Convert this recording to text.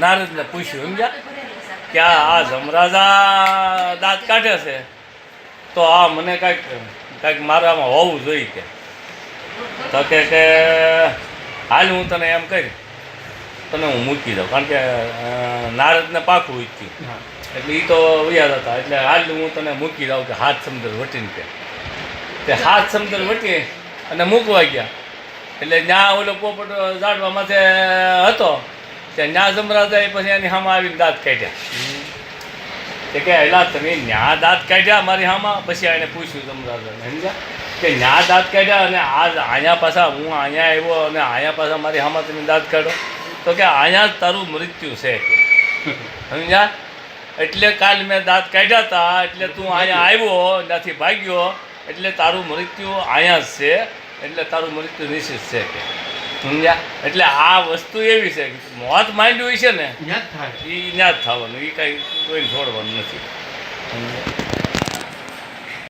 નારદને પૂછ્યું સમજ્યા કે આ જમરાજા દાંત કાઢે છે તો આ મને કાંઈક મારામાં હોવું જોઈએ કે તો કે હાલ હું તને એમ કહી તને હું મૂકી દઉં કારણ કે નારદને પાકું ઈચ્છ્યું એટલે એ તો વ્યાજ હતા એટલે હાલ હું તને મૂકી દઉં કે હાથ સમદર વટીને કે તે હાથ સમદર વટી અને મૂકવા ગયા એટલે ત્યાં ઓલો પોપટ ઝાડવા માથે હતો ત્યાં ન્યા જમરાજાએ પછી એની સામે આવીને દાંત કાઢ્યા તે કે એલા તમે ન્યા દાંત કાઢ્યા મારી સામે પછી એને પૂછ્યું જમરાજાને સમજ્યા કે ન્યા દાંત કાઢ્યા અને અહીંયા પાછા હું અહીંયા આવ્યો અને અહીંયા પાછા મારી સામે તમે દાંત કાઢો તો કે અહીંયા તારું મૃત્યુ છે કે સમજ્યા એટલે કાલ મેં દાંત કાઢ્યા હતા એટલે તું અહીંયા આવ્યો ત્યાંથી ભાગ્યો એટલે તારું મૃત્યુ અહીંયા જ છે એટલે તારું મૃત્યુ નિશ્ચિત છે કે સમજ્યા એટલે આ વસ્તુ એવી છે કે મોત માંડ્યું છે ને એ ત્યાં જ થવાનું એ કાંઈ કોઈને છોડવાનું નથી સમજ્યા.